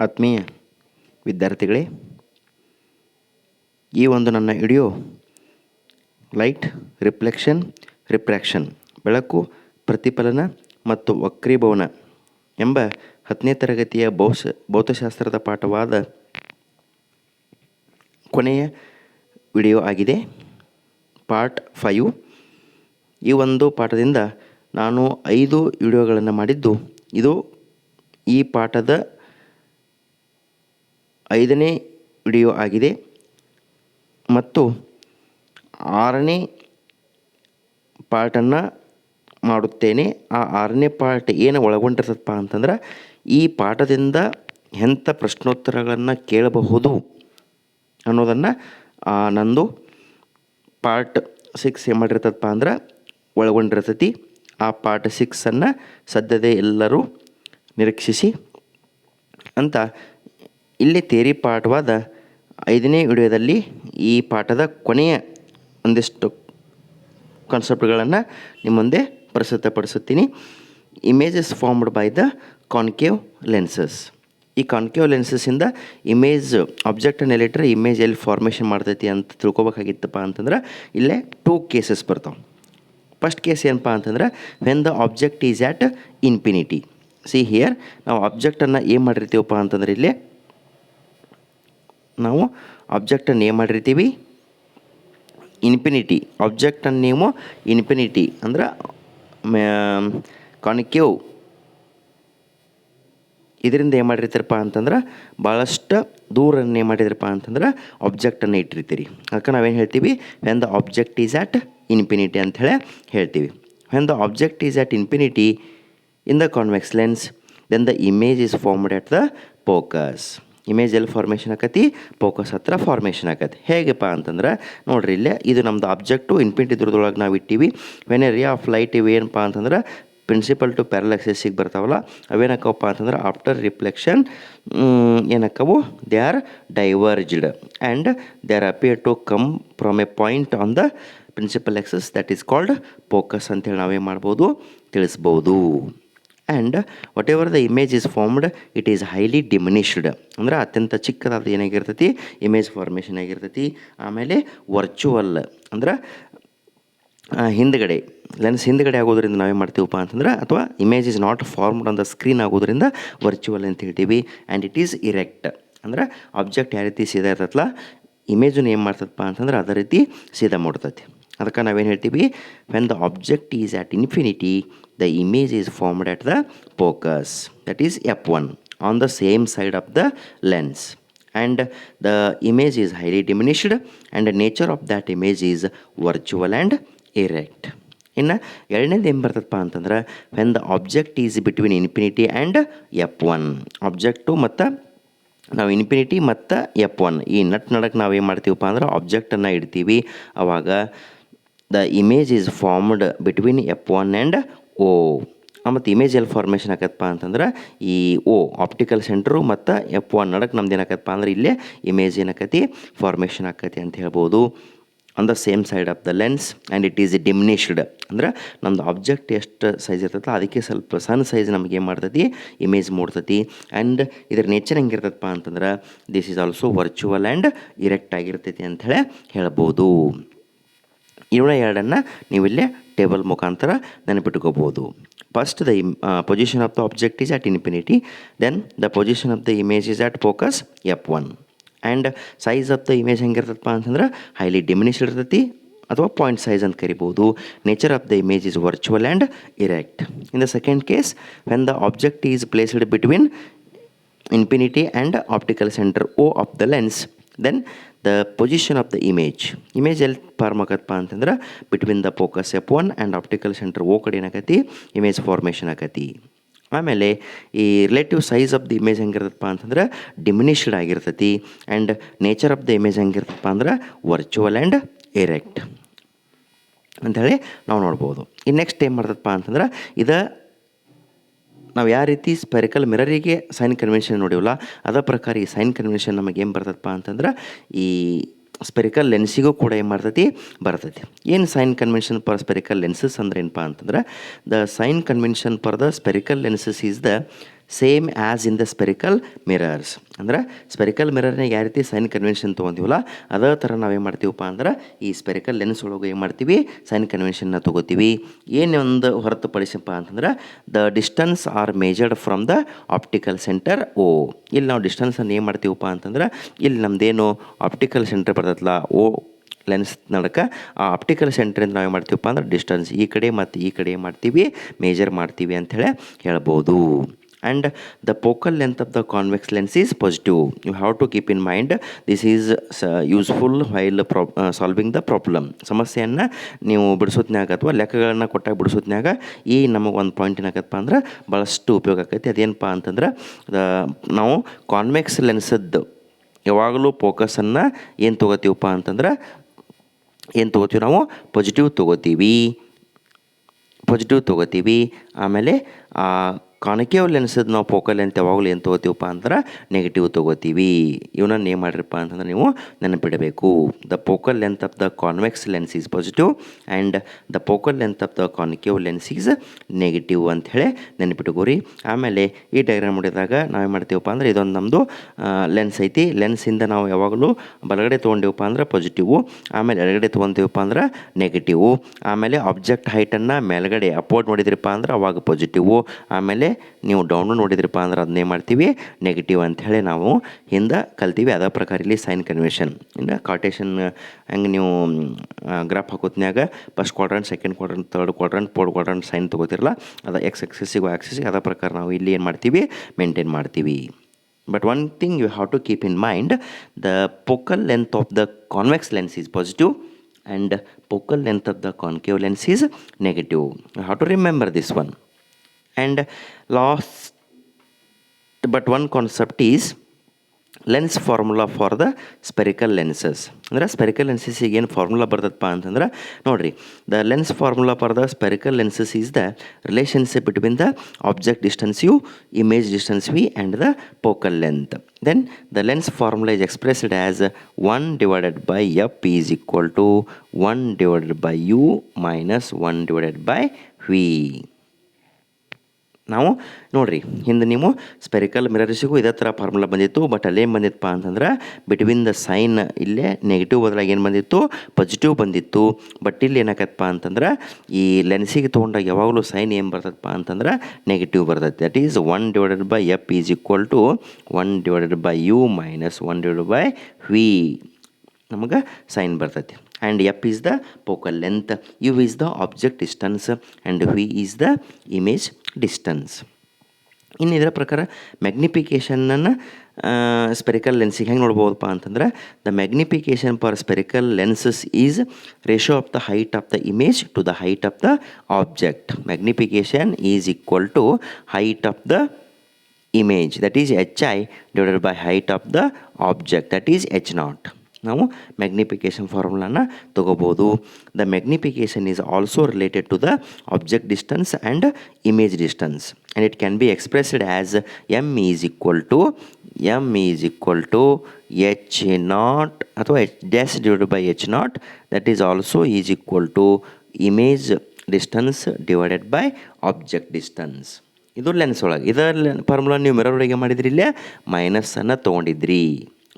ಆತ್ಮೀಯ ವಿದ್ಯಾರ್ಥಿಗಳೇ, ಈ ಒಂದು ನನ್ನ ವಿಡಿಯೋ ಲೈಟ್ ರಿಫ್ಲೆಕ್ಷನ್ ರಿಫ್ರ್ಯಾಕ್ಷನ್ ಬೆಳಕು ಪ್ರತಿಫಲನ ಮತ್ತು ವಕ್ರೀಭವನ ಎಂಬ 10ನೇ ತರಗತಿಯ ಭೌತಶಾಸ್ತ್ರದ ಪಾಠವಾದ ಕೊನೆಯ ವಿಡಿಯೋ ಆಗಿದೆ. ಪಾರ್ಟ್ 5. ಈ ಒಂದು ಪಾಠದಿಂದ ನಾನು 5 ವಿಡಿಯೋಗಳನ್ನು ಮಾಡಿದ್ದು, ಇದು ಈ ಪಾಠದ 5ನೇ ವಿಡಿಯೋ ಆಗಿದೆ ಮತ್ತು 6ನೇ ಪಾರ್ಟನ್ನು ಮಾಡುತ್ತೇನೆ. ಆ 6ನೇ ಪಾರ್ಟ್ ಏನು ಒಳಗೊಂಡಿರ್ತದಪ್ಪ ಅಂತಂದ್ರೆ, ಈ ಪಾಠದಿಂದ ಎಂಥ ಪ್ರಶ್ನೋತ್ತರಗಳನ್ನು ಕೇಳಬಹುದು ಅನ್ನೋದನ್ನು ನಂದು ಪಾರ್ಟ್ 6 ಏನು ಮಾಡಿರ್ತದಪ್ಪ ಅಂದ್ರೆ ಒಳಗೊಂಡಿರ್ತೈತಿ. ಆ ಪಾರ್ಟ್ 6ಅನ್ನು ಸದ್ಯದೇ ಎಲ್ಲರೂ ನಿರೀಕ್ಷಿಸಿ ಅಂತ ಇಲ್ಲಿ ಥಿಯರಿ ಪಾಠವಾದ 5ನೇ ವಿಡಿಯೋದಲ್ಲಿ ಈ ಪಾಠದ ಕೊನೆಯ ಒಂದಿಷ್ಟು ಕಾನ್ಸೆಪ್ಟ್ಗಳನ್ನು ನಿಮ್ಮ ಮುಂದೆ ಪ್ರಸ್ತುತಪಡಿಸುತ್ತೀನಿ. Images formed by the concave lenses. ಈ ಕಾನ್ಕೇವ್ ಲೆನ್ಸಸ್ಸಿಂದ ಇಮೇಜ್ ಆಬ್ಜೆಕ್ಟನ್ನು ಎಲ್ಲಿಟ್ರೆ ಇಮೇಜ್ ಎಲ್ಲಿ ಫಾರ್ಮೇಷನ್ ಮಾಡ್ತೈತಿ ಅಂತ ತಿಳ್ಕೊಬೇಕಾಗಿತ್ತಪ್ಪ ಅಂತಂದ್ರೆ, ಇಲ್ಲೇ 2 ಕೇಸಸ್ ಬರ್ತಾವೆ. ಫಸ್ಟ್ ಕೇಸ್ ಏನಪ್ಪ ಅಂತಂದ್ರೆ, when the object is at infinity. See here, ನಾವು ಆಬ್ಜೆಕ್ಟನ್ನು ಏನು ಮಾಡಿರ್ತೀವಪ್ಪ ಅಂತಂದ್ರೆ, ಇಲ್ಲೇ ನಾವು ಆಬ್ಜೆಕ್ಟನ್ನು ಏನು ಮಾಡಿರ್ತೀವಿ, ಇನ್ಫಿನಿಟಿ. ಆಬ್ಜೆಕ್ಟನ್ನು ನೀವು ಇನ್ಫಿನಿಟಿ ಅಂದ್ರೆ ಕಾನ್ಕೇವ್ ಇದರಿಂದ ಏನು ಮಾಡಿರ್ತೀರಪ್ಪ ಅಂತಂದ್ರೆ, ಭಾಳಷ್ಟು ದೂರನ್ನು ಏನು ಮಾಡಿದ್ರಪ್ಪ ಅಂತಂದ್ರೆ ಆಬ್ಜೆಕ್ಟನ್ನು ಇಟ್ಟಿರ್ತೀರಿ. ಅದಕ್ಕೆ ನಾವೇನು ಹೇಳ್ತೀವಿ, when the object is at infinity ಅಂಥೇಳಿ ಹೇಳ್ತೀವಿ. When the object is at infinity in the convex lens, then the image is formed at the focus. Image ಎಲ್ಲಿ ಫಾರ್ಮೇಷನ್ ಆಕತಿ, ಫೋಕಸ್ ಹತ್ರ ಫಾರ್ಮೇಷನ್ ಆಕತಿ. ಹೇಗಪ್ಪ ಅಂತಂದ್ರೆ ನೋಡ್ರಿ, ಇಲ್ಲೇ ಇದು ನಮ್ಮದು ಆಬ್ಜೆಕ್ಟು ಇನ್ಫಿನಿಟಿ ದೂರದೊಳಗೆ ನಾವು ಇಟ್ಟಿವಿ. When a ray of light ಇವೇನಪ್ಪ ಅಂತಂದ್ರೆ ಪ್ರಿನ್ಸಿಪಲ್ ಟು ಪ್ಯಾರಲ್ ಆಕ್ಸಿಸ್ಸಿಗೆ ಬರ್ತಾವಲ್ಲ, ಅವೇನಕ್ಕವಪ್ಪ ಅಂತಂದ್ರೆ ಆಫ್ಟರ್ ರಿಫ್ಲೆಕ್ಷನ್ ಏನಕ್ಕವು, they are diverged and they are appear to come from a point on the principal axis that is called focus ಅಂತೇಳಿ ನಾವೇನು ಮಾಡ್ಬೋದು, ತಿಳಿಸ್ಬೋದು. And whatever the image is formed it is highly diminished. ಅಂದ್ರೆ ಅತ್ಯಂತ ಚಿಕ್ಕದಾದ ಏನಾಗಿರ್ತೈತಿ, image formation ಆಗಿರ್ತೈತಿ. ಆಮೇಲೆ virtual ಅಂದ್ರೆ ಹಿಂದ್ಗಡೆ ಲೆನ್ಸ್ ಹಿಂದ್ಗಡೆ ಆಗೋದ್ರಿಂದ ನಾವೇನು ಮಾಡ್ತೀವಪ್ಪ ಅಂತಂದ್ರೆ, ಅಥವಾ image is not formed on the screen ಆಗೋದ್ರಿಂದ ವರ್ಚುವಲ್ ಅಂತ ಹೇಳ್ತೀವಿ. ಆ್ಯಂಡ್ ಇಟ್ ಈಸ್ ಇರೆಕ್ಟ್ ಅಂದ್ರೆ ಆಬ್ಜೆಕ್ಟ್ ಯಾವ ರೀತಿ ಸೀದಾ ಇರ್ತೈತಲ್ಲ, ಇಮೇಜನ್ನು ಏನು ಮಾಡ್ತದಪ್ಪ ಅಂತಂದ್ರೆ ಅದೇ ರೀತಿ ಸೀದಾ ಮಾಡ್ತೈತಿ. ಅದಕ್ಕೆ ನಾವೇನು ಹೇಳ್ತೀವಿ, when the object is at infinity the image is formed at the focus that is F1 on the same side of the lens and the image is highly diminished and nature of that image is virtual and erect. ಇನ್ನು ಎರಡನೇದು ಏನು ಬರ್ತದಪ್ಪ ಅಂತಂದ್ರೆ, when the object is between infinity and F1. Object ಮತ್ತು ನಾವು infinity ಮತ್ತು F1 ಈ ನಡಕ್ಕೆ ನಾವು ಏನು ಮಾಡ್ತೀವಪ್ಪ ಅಂದ್ರೆ ಆಬ್ಜೆಕ್ಟನ್ನು ಇಡ್ತೀವಿ. ಆವಾಗ the image is formed between F1 and O. ಮತ್ತು ಇಮೇಜ್ ಎಲ್ಲಿ ಫಾರ್ಮೇಷನ್ ಆಕತ್ತಪ್ಪ ಅಂತಂದ್ರೆ, ಈ O ಆಪ್ಟಿಕಲ್ ಸೆಂಟ್ರು ಮತ್ತು F1 ನಡಕ್ಕೆ ನಮ್ದು ಏನಾಕತ್ತಪ್ಪ ಅಂದ್ರೆ ಇಲ್ಲೇ ಇಮೇಜ್ ಏನಾಕತಿ ಫಾರ್ಮೇಷನ್ ಆಕತಿ ಅಂತ ಹೇಳ್ಬೋದು. On the same side of the lens and it is diminished ಅಂದ್ರೆ ನಮ್ಮದು ಆಬ್ಜೆಕ್ಟ್ ಎಷ್ಟು ಸೈಜ್ ಇರ್ತೈತಲ್ಲ ಅದಕ್ಕೆ ಸ್ವಲ್ಪ ಸಣ್ಣ ಸೈಜ್ ನಮಗೆ ಏನು ಮಾಡ್ತೈತಿ, ಇಮೇಜ್ ಮೂಡ್ತೈತಿ. ಆ್ಯಂಡ್ ಇದ್ರ ನೇಚರ್ ಹೆಂಗಿರ್ತೈತಪ್ಪ ಅಂತಂದ್ರೆ, this is also virtual and erect ಆಗಿರ್ತೈತಿ ಅಂಥೇಳಿ ಹೇಳ್ಬೋದು. ಇವಳ ಎರಡನ್ನು ನೀವಿಲ್ಲೇ ಟೇಬಲ್ ಮುಖಾಂತರ ನೆನಪಿಟ್ಕೋಬೋದು. First the position of the object is at infinity, then the position of the image is at focus F1 and size of the image ಹೆಂಗಿರ್ತದಪ್ಪ ಅಂತಂದ್ರೆ ಹೈಲಿ ಡಿಮಿನಿಷ್ಡ್ ಇರ್ತೈತಿ ಅಥವಾ ಪಾಯಿಂಟ್ ಸೈಜ್ ಅಂತ ಕರಿಬೋದು. Nature of the image is virtual and erect. In the second case, when the object is placed between infinity and optical centre O of the lens, then the position of the image ಎಲ್ಲಿ form ಆಗತ್ತಪ್ಪ ಅಂತಂದ್ರೆ between the focus F1 and optical centre O ಕಡೆ ಏನಾಕತಿ image formation ಆಕತಿ. ಆಮೇಲೆ ಈ relative size of the image ಹೆಂಗಿರ್ತಪ್ಪ ಅಂತಂದ್ರೆ ಡಿಮಿನಿಷ್ಡ್ ಆಗಿರ್ತೈತಿ. And nature of the image ಹೆಂಗಿರ್ತಪ್ಪ ಅಂದ್ರೆ ವರ್ಚುವಲ್ ಆ್ಯಂಡ್ ಇರೆಕ್ಟ್ ಅಂಥೇಳಿ ನಾವು ನೋಡ್ಬೋದು. ಈ ನೆಕ್ಸ್ಟ್ ಏನು ಮಾಡ್ತದಪ್ಪ ಅಂತಂದ್ರೆ, ಇದು ನಾವು ಯಾವ ರೀತಿ ಸ್ಪೆರಿಕಲ್ ಮಿರರಿಗೆ ಸೈನ್ ಕನ್ವೆನ್ಷನ್ ನೋಡಿವಲ್ಲ ಅದೇ ಪ್ರಕಾರ ಈ ಸೈನ್ ಕನ್ವೆನ್ಷನ್ ನಮಗೆ ಏನು ಬರ್ತದಪ್ಪ ಅಂತಂದ್ರೆ, ಈ ಸ್ಪೆರಿಕಲ್ ಲೆನ್ಸಿಗೂ ಕೂಡ ಏನು ಮಾಡ್ತೈತಿ ಬರ್ತೈತಿ. ಏನು sign convention for spherical lenses ಅಂದ್ರೆ ಏನಪ್ಪ ಅಂತಂದ್ರೆ, the sign convention for the spherical lenses is the same as in the spherical mirrors. ಅಂದ್ರೆ ಸ್ಪೆರಿಕಲ್ ಮಿರರ್ನಾಗ ಯಾವ ರೀತಿ ಸೈನ್ ಕನ್ವೆನ್ಷನ್ ತೊಗೊಂತೀವಲ್ಲ ಅದೇ ಥರ ನಾವೇನು ಮಾಡ್ತೀವಪ್ಪ ಅಂದ್ರೆ ಈ ಸ್ಪೆರಿಕಲ್ ಲೆನ್ಸ್ ಒಳಗೆ ಏನು ಮಾಡ್ತೀವಿ, ಸೈನ್ ಕನ್ವೆನ್ಷನ್ನ ತೊಗೋತೀವಿ. ಏನೊಂದು ಹೊರತುಪಡಿಸಪ್ಪ ಅಂತಂದ್ರೆ the distance are measured from the optical centre O. ಇಲ್ಲಿ ನಾವು ಡಿಸ್ಟನ್ಸನ್ನು ಏನು ಮಾಡ್ತೀವಪ್ಪ ಅಂತಂದ್ರೆ ಇಲ್ಲಿ ನಮ್ಮದೇನು ಆಪ್ಟಿಕಲ್ ಸೆಂಟರ್ ಬರ್ತೈತಲ್ಲ ಓ ಲೆನ್ಸ್ ನಡಕ ಆ ಆಪ್ಟಿಕಲ್ ಸೆಂಟ್ರಿಂದ ನಾವು ಏನು ಮಾಡ್ತೀವಪ್ಪ ಅಂದ್ರೆ ಡಿಸ್ಟನ್ಸ್ ಈ ಕಡೆ ಮತ್ತು ಈ ಕಡೆ ಮಾಡ್ತೀವಿ, ಮೇಜರ್ ಮಾಡ್ತೀವಿ ಅಂಥೇಳಿ ಹೇಳ್ಬೋದು. And the focal length of the convex lens is positive. You have to keep in mind this is useful while solving the problem. ಸಮಸ್ಯೆಯನ್ನು ನೀವು ಬಿಡಿಸೋದ್ನಾಗ ಅಥವಾ ಲೆಕ್ಕಗಳನ್ನ ಕೊಟ್ಟಾಗ ಬಿಡಿಸೋದ್ನಾಗ ಈ ನಮಗೆ ಒಂದು ಪಾಯಿಂಟ್ ಏನಾಗತ್ತಪ್ಪ ಅಂದ್ರೆ ಭಾಳಷ್ಟು ಉಪಯೋಗ ಆಕೈತಿ. ಅದೇನಪ್ಪ ಅಂತಂದ್ರೆ ನಾವು ಕಾನ್ವೆಕ್ಸ್ ಲೆನ್ಸದ್ದು ಯಾವಾಗಲೂ ಫೋಕಸನ್ನು ಏನು ತೊಗೋತೀವಪ್ಪ ಅಂತಂದ್ರೆ ಏನು ತೊಗೋತೀವಿ ನಾವು ಪಾಸಿಟಿವ್ ತೊಗೋತೀವಿ. ಆಮೇಲೆ ಕಾನ್ಕೇವ್ ಲೆನ್ಸದ್ದು ನಾವು ಫೋಕಲ್ ಲೆಂತ್ ಯಾವಾಗಲೂ ಏನು ತೊಗೋತೀವಪ್ಪ ಅಂದ್ರೆ ನೆಗೆಟಿವ್ ತೊಗೋತೀವಿ. ಇವನ್ನ ಏನು ಮಾಡಿರಪ್ಪ ಅಂತಂದ್ರೆ ನೀವು ನೆನಪಿಡಬೇಕು. The focal length of the convex lens is positive and the focal length of the concave lens is negative ಅಂಥೇಳಿ ನೆನಪಿಟ್ಕೋರಿ. ಆಮೇಲೆ ಈ ಡಯಾಗ್ರಾಮ್ ನೋಡಿದಾಗ ನಾವೇನು ಮಾಡ್ತೀವಪ್ಪ ಅಂದ್ರೆ ಇದೊಂದು ನಮ್ಮದು ಲೆನ್ಸ್ ಐತಿ. ಲೆನ್ಸಿಂದ ನಾವು ಯಾವಾಗಲೂ ಬಲಗಡೆ ತೊಗೊಂಡಿವಪ್ಪ ಅಂದ್ರೆ ಪಾಸಿಟಿವು, ಆಮೇಲೆ ಎಡಗಡೆ ತೊಗೊತೀವಪ್ಪ ಅಂದ್ರೆ ನೆಗೆಟಿವು. ಆಮೇಲೆ ಆಬ್ಜೆಕ್ಟ್ ಹೈಟನ್ನು ಮೇಲ್ಗಡೆ ಅಪ್ವರ್ಡ್ ನೋಡಿದ್ರಪ್ಪ ಅಂದ್ರೆ ಅವಾಗ ಪಾಸಿಟಿವು, ಆಮೇಲೆ ನೀವು ಡೌನು ನೋಡಿದ್ರಪ್ಪ ಅಂದ್ರೆ ಅದನ್ನೇ ಮಾಡ್ತೀವಿ ನೆಗೆಟಿವ್ ಅಂಥೇಳಿ ನಾವು ಹಿಂದೆ ಕಲ್ತೀವಿ. ಅದೇ ಪ್ರಕಾರ ಇಲ್ಲಿ ಸೈನ್ ಕನ್ವೆನ್ಷನ್ ಇನ್ನು ಕಾರ್ಟೇಷನ್ ಹೆಂಗೆ ನೀವು ಗ್ರಾಫ್ ಹಾಕೋತ್ನ್ಯಾಗ first quadrant, second quadrant, third quadrant, fourth quadrant sign ತೊಗೋತಿರಲ್ಲ ಅದು ಎಕ್ಸ್ ಆಕ್ಸಿಸ್ಸಿಗೆ ಆಕ್ಸಿಸ್ಸಿಗೆ ಅದೇ ಪ್ರಕಾರ ನಾವು ಇಲ್ಲಿ ಏನು ಮಾಡ್ತೀವಿ ಮೇಂಟೈನ್ ಮಾಡ್ತೀವಿ. But one thing you have to keep in mind, the focal length of the convex lens is positive and focal length of the concave lens is negative. You have to remember this one. And last but one concept is lens formula for the spherical lenses. ಅಂದರೆ spherical ಲೆನ್ಸಸ್ಸಿಗೆ ಏನು formula ಬರ್ತದಪ್ಪ ಅಂತಂದ್ರೆ ನೋಡಿರಿ, the lens formula for the spherical lenses is the relationship between the object distance u, image distance v and the focal length. Then the lens formula is expressed as 1 divided by f is equal to 1 divided by u minus 1 divided by v. ನಾವು ನೋಡಿರಿ ಹಿಂದೆ ನೀವು spherical ಮಿರರ್ಸಿಗೂ ಇದೇ ಥರ formula ಬಂದಿತ್ತು. But ಅಲ್ಲೇನು ಬಂದಿತ್ತಪ್ಪ ಅಂತಂದ್ರೆ between the sign ಇಲ್ಲೇ ನೆಗೆಟಿವ್ ಬದಲಾಗಿ ಏನು ಬಂದಿತ್ತು ಪಾಸಿಟಿವ್ ಬಂದಿತ್ತು. ಬಟ್ ಇಲ್ಲಿ ಏನಾಗತ್ತಪ್ಪ ಅಂತಂದ್ರೆ ಈ ಲೆನ್ಸಿಗೆ ತೊಗೊಂಡಾಗ ಯಾವಾಗಲೂ ಸೈನ್ ಏನು ಬರ್ತದಪ್ಪ ಅಂತಂದ್ರೆ ನೆಗೆಟಿವ್ ಬರ್ತೈತೆ. That is 1 divided by f is equal to 1 divided by u minus 1 divided by v ನಮಗೆ ಸೈನ್ ಬರ್ತೈತಿ. And f is the focal length, u is the object distance and v is the image distance. ಇನ್ನು ಇದರ ಪ್ರಕಾರ ಮ್ಯಾಗ್ನಿಫಿಕೇಷನನ್ನು spherical ಲೆನ್ಸಿಗೆ ಹೆಂಗೆ ನೋಡ್ಬೋದಪ್ಪ ಅಂತಂದ್ರೆ the magnification for spherical lenses is ratio of the height of the image to the height of the object. Magnification is equal to height of the image, that is hi divided by height of the object, that is h naught. ನಾವು magnification ಫಾರ್ಮುಲಾನ ತೊಗೋಬೋದು. The magnification is also related to the object distance and image distance and it can be expressed as M is equal to H naught ಅಥವಾ H dash divided by H naught, that is also is equal to image distance divided by object distance. ಇದು lens ಒಳಗೆ. ಇದರ formula ನೀವು mirror ಒಳಗೆ ಮಾಡಿದ್ರಿ, ಇಲ್ಲೇ ಮೈನಸ್ಸನ್ನು ತೊಗೊಂಡಿದ್ರಿ.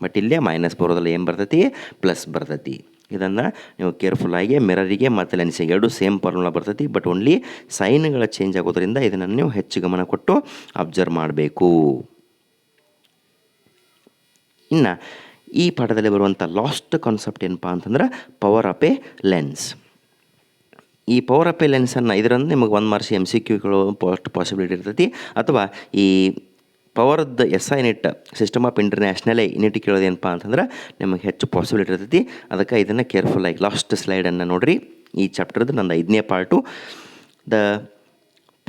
But ಇಲ್ಲೇ minus ಬರೋದಲ್ಲ, ಏನು ಬರ್ತೈತಿ ಪ್ಲಸ್ ಬರ್ತೈತಿ. ಇದನ್ನು ನೀವು ಕೇರ್ಫುಲ್ಲಾಗಿ ಮಿರರಿಗೆ ಮತ್ತು ಲೆನ್ಸಿಗೆ ಎರಡು ಸೇಮ್ ಫಾರ್ಮುಲಾ ಬರ್ತೈತಿ. ಬಟ್ ಓನ್ಲಿ ಸೈನ್ಗಳ ಚೇಂಜ್ ಆಗೋದ್ರಿಂದ ಇದನ್ನು ನೀವು ಹೆಚ್ಚು ಗಮನ ಕೊಟ್ಟು ಅಬ್ಸರ್ವ್ ಮಾಡಬೇಕು. ಇನ್ನು ಈ ಪಾಠದಲ್ಲಿ ಬರುವಂಥ ಲಾಸ್ಟ್ ಕಾನ್ಸೆಪ್ಟ್ ಏನಪ್ಪ ಅಂತಂದ್ರೆ ಪವರ್ ಆಫ್ ಎ ಲೆನ್ಸ್. ಈ ಪವರ್ ಆಫ್ ಎ ಲೆನ್ಸನ್ನು ಇದರಿಂದ ನಿಮಗೆ 1 ಮಾರ್ಕ್ಸ್ MCQಗಳು ಪಾಸಿಬಿಲಿಟಿ ಇರ್ತೈತಿ. ಅಥವಾ ಈ ಪವರ್ದ SI unit system of international unit ಕೇಳೋದೇನಪ್ಪ ಅಂತಂದ್ರೆ ನಿಮಗೆ ಹೆಚ್ಚು ಪಾಸಿಬಿಲಿಟಿ ಇರ್ತೈತಿ. ಅದಕ್ಕೆ ಇದನ್ನು ಕೇರ್ಫುಲ್ಲಾಗಿ ಲಾಸ್ಟ್ ಸ್ಲೈಡನ್ನು ನೋಡಿರಿ. ಈ ಚಾಪ್ಟರ್ದು ನಂದು 5ನೇ part. The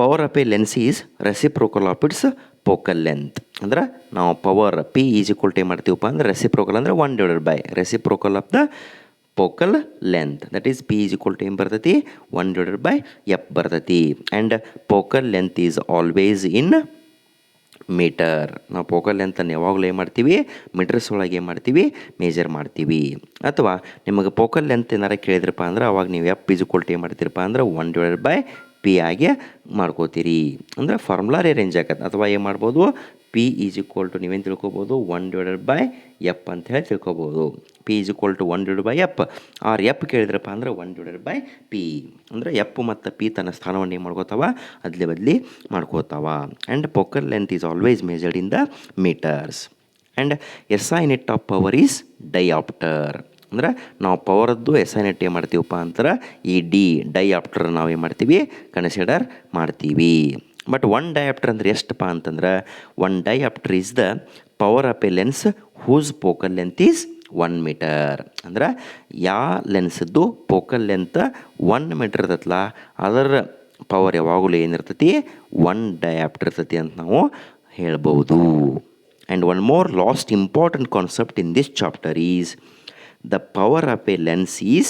power of a lens is reciprocal of its focal length. ಅಂದ್ರೆ ನಾವು power P is equal to ಏನು ಮಾಡ್ತೀವಪ್ಪ ಅಂದ್ರೆ ರೆಸಿಪ್ರೋಕಲ್ ಅಂದರೆ 1 divided by reciprocal of the focal length, that is P is equal to ಏನು ಬರ್ತೈತಿ 1 divided by F ಬರ್ತೈತಿ. And focal length is always in metre. ನಾವು ಫೋಕಲ್ ಲೆಂತನ್ನು ಯಾವಾಗಲೂ ಏನು ಮಾಡ್ತೀವಿ ಮೀಟರ್ಸ್ ಒಳಗೆ ಏನು ಮಾಡ್ತೀವಿ ಮೇಜರ್ ಮಾಡ್ತೀವಿ. ಅಥವಾ ನಿಮಗೆ ಫೋಕಲ್ ಲೆಂತ್ ಏನಾರು ಕೇಳಿದ್ರಪ್ಪ ಅಂದ್ರೆ ಅವಾಗ ನೀವು F ಈಸ್ ಈಕ್ವಲ್ ಟು ಏನು ಮಾಡ್ತೀರಪ್ಪ ಅಂದ್ರೆ 1 ಡಿವೈಡೆಡ್ ಬೈ ಪಿ ಆಗಿ ಮಾಡ್ಕೋತೀರಿ. ಅಂದ್ರೆ ಫಾರ್ಮುಲಾ ರೇಂಜ್ ಆಗತ್ತೆ. ಅಥವಾ ಏನು ಮಾಡ್ಬೋದು, ಪಿ ಈಸ್ ಈಕ್ವಲ್ ಟು ನೀವೇನು ತಿಳ್ಕೊಬೋದು, 1/f ಅಂತ ಹೇಳಿ ತಿಳ್ಕೊಬೋದು. P is equal to 1/f or F ಕೇಳಿದ್ರಪ್ಪ ಅಂದ್ರೆ 1/p. ಅಂದರೆ ಎಫ್ ಮತ್ತು ಪಿ ತನ್ನ ಸ್ಥಾನವನ್ನು ಏನು ಮಾಡ್ಕೋತಾವ, ಅದ್ಲಿ ಬದಲಿ ಮಾಡ್ಕೋತಾವ. And focal length is always measured in the meters. And SI unit of power is diopter. ಅಂದ್ರೆ ನಾವು ಪವರದ್ದು SI ಯೂನಿಟ್ ಏನು ಮಾಡ್ತೀವಪ್ಪ ಅಂದ್ರೆ ಈ ಡೈಆಪ್ಟರ್ ನಾವು ಏನು ಮಾಡ್ತೀವಿ, ಕನ್ಸಿಡರ್ ಮಾಡ್ತೀವಿ. ಬಟ್ 1 ಡೈಆಪ್ಟರ್ ಅಂದ್ರೆ ಎಷ್ಟಪ್ಪ ಅಂತಂದ್ರೆ 1 diopter is the power of a lens whose focal length is 1 meter. ಅಂದ್ರೆ ಯಾವ ಲೆನ್ಸದ್ದು ಫೋಕಲ್ ಲೆಂತ್ 1 ಮೀಟರ್ ಇರ್ತೈತಲ್ಲ ಅದರ ಪವರ್ ಯಾವಾಗಲೂ ಏನಿರ್ತೈತಿ, 1 ಡೈಆಪ್ಟರ್ ಇರ್ತೈತಿ ಅಂತ ನಾವು ಹೇಳ್ಬೋದು. And one more last important concept in this chapter is the power of a lens is,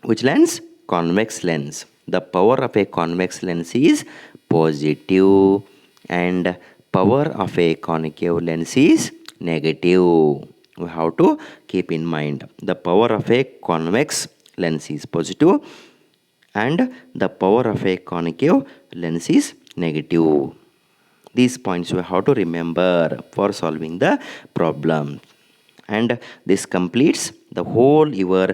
which lens? Convex lens. The power of a convex lens is positive and power of a concave lens is negative. We have to keep in mind the power of a convex lens is positive and the power of a concave lens is negative. These points you have to remember for solving the problem. And this completes the whole your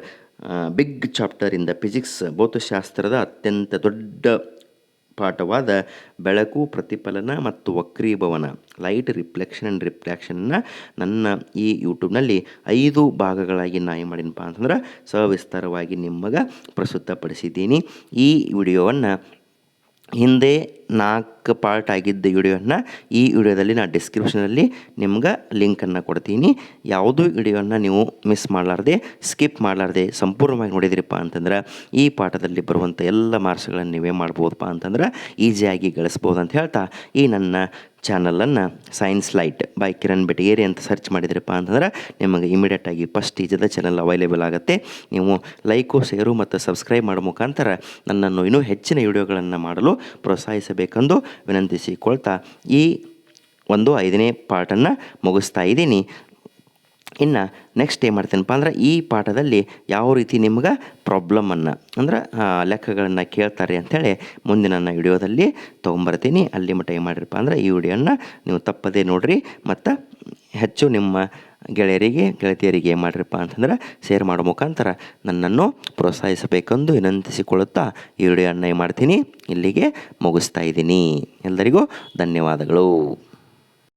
big chapter in the physics. ಭೌತಶಾಸ್ತ್ರದ ಅತ್ಯಂತ ದೊಡ್ಡ ಪಾಠವಾದ ಬೆಳಕು, ಪ್ರತಿಫಲನ ಮತ್ತು ವಕ್ರೀಭವನ, light reflection and ರಿಫ್ರಾಕ್ಷನ್ನ ನನ್ನ ಈ ಯೂಟ್ಯೂಬ್ನಲ್ಲಿ 5 ಭಾಗಗಳಾಗಿ ನಾ ಏನು ಮಾಡೀನಪ್ಪ ಅಂತಂದ್ರೆ ಸವಿಸ್ತಾರವಾಗಿ ನಿಮಗೆ ಪ್ರಸ್ತುತಪಡಿಸಿದ್ದೀನಿ. ಈ ವಿಡಿಯೋವನ್ನು ಹಿಂದೆ 4 ಪಾರ್ಟ್ ಆಗಿದ್ದ ವಿಡಿಯೋನ ಈ ವಿಡಿಯೋದಲ್ಲಿ ನಾನು ಡಿಸ್ಕ್ರಿಪ್ಷನಲ್ಲಿ ನಿಮ್ಗೆ ಲಿಂಕನ್ನು ಕೊಡ್ತೀನಿ. ಯಾವುದೂ ವಿಡಿಯೋನ ನೀವು ಮಿಸ್ ಮಾಡಲಾರ್ದೆ, ಸ್ಕಿಪ್ ಮಾಡಲಾರ್ದೆ ಸಂಪೂರ್ಣವಾಗಿ ನೋಡಿದಿರಪ್ಪ ಅಂತಂದ್ರೆ ಈ ಪಾಠದಲ್ಲಿ ಬರುವಂಥ ಎಲ್ಲ ಮಾರ್ಕ್ಸ್ಗಳನ್ನು ನೀವೇ ಮಾಡ್ಬೋದಪ್ಪ ಅಂತಂದ್ರೆ ಈಸಿಯಾಗಿ ಗಳಿಸ್ಬೋದು ಅಂತ ಹೇಳ್ತಾ, ಈ ನನ್ನ ಚಾನಲನ್ನು science light by Kiran Betageri ಅಂತ ಸರ್ಚ್ ಮಾಡಿದ್ರಪ್ಪ ಅಂತಂದ್ರೆ ನಿಮಗೆ ಇಮಿಡಿಯೇಟಾಗಿ ಫಸ್ಟ್ ಈಜದ ಚಾನಲ್ ಅವೈಲೇಬಲ್ ಆಗುತ್ತೆ. ನೀವು ಲೈಕು, ಶೇರು ಮತ್ತು ಸಬ್ಸ್ಕ್ರೈಬ್ ಮಾಡೋ ಮುಖಾಂತರ ನನ್ನನ್ನು ಇನ್ನೂ ಹೆಚ್ಚಿನ ವಿಡಿಯೋಗಳನ್ನು ಮಾಡಲು ಪ್ರೋತ್ಸಾಹಿಸಬೇಕೆಂದು ವಿನಂತಿಸಿಕೊಳ್ತಾ ಈ ಒಂದು 5ನೇ ಪಾಠನ್ನು ಮುಗಿಸ್ತಾ ಇದ್ದೀನಿ. ಇನ್ನು ನೆಕ್ಸ್ಟ್ ಏನು ಮಾಡ್ತೀನಪ್ಪ ಅಂದ್ರೆ ಈ ಪಾಠದಲ್ಲಿ ಯಾವ ರೀತಿ ನಿಮ್ಗೆ ಪ್ರಾಬ್ಲಮನ್ನು ಅಂದ್ರೆ ಲೆಕ್ಕಗಳನ್ನು ಕೇಳ್ತಾರೆ ಅಂಥೇಳಿ ಮುಂದಿನ ನನ್ನ ವಿಡಿಯೋದಲ್ಲಿ ತೊಗೊಂಬರ್ತೀನಿ. ಅಲ್ಲಿ ಮಟ್ಟ ಏನು ಮಾಡಿರಪ್ಪ ಅಂದ್ರೆ ಈ ವಿಡಿಯೋನ ನೀವು ತಪ್ಪದೇ ನೋಡಿರಿ ಮತ್ತು ಹೆಚ್ಚು ನಿಮ್ಮ ಗೆಳತಿಯರಿಗೆ ಏನು ಮಾಡಿರಪ್ಪ ಅಂತಂದ್ರೆ ಶೇರ್ ಮಾಡೋ ಮುಖಾಂತರ ನನ್ನನ್ನು ಪ್ರೋತ್ಸಾಹಿಸಬೇಕೆಂದು ವಿನಂತಿಸಿಕೊಳ್ಳುತ್ತಾ ಈ ವಿಡಿಯೋನ ಏನು ಮಾಡ್ತೀನಿ ಇಲ್ಲಿಗೆ ಮುಗಿಸ್ತಾ ಇದ್ದೀನಿ. ಎಲ್ಲರಿಗೂ ಧನ್ಯವಾದಗಳು.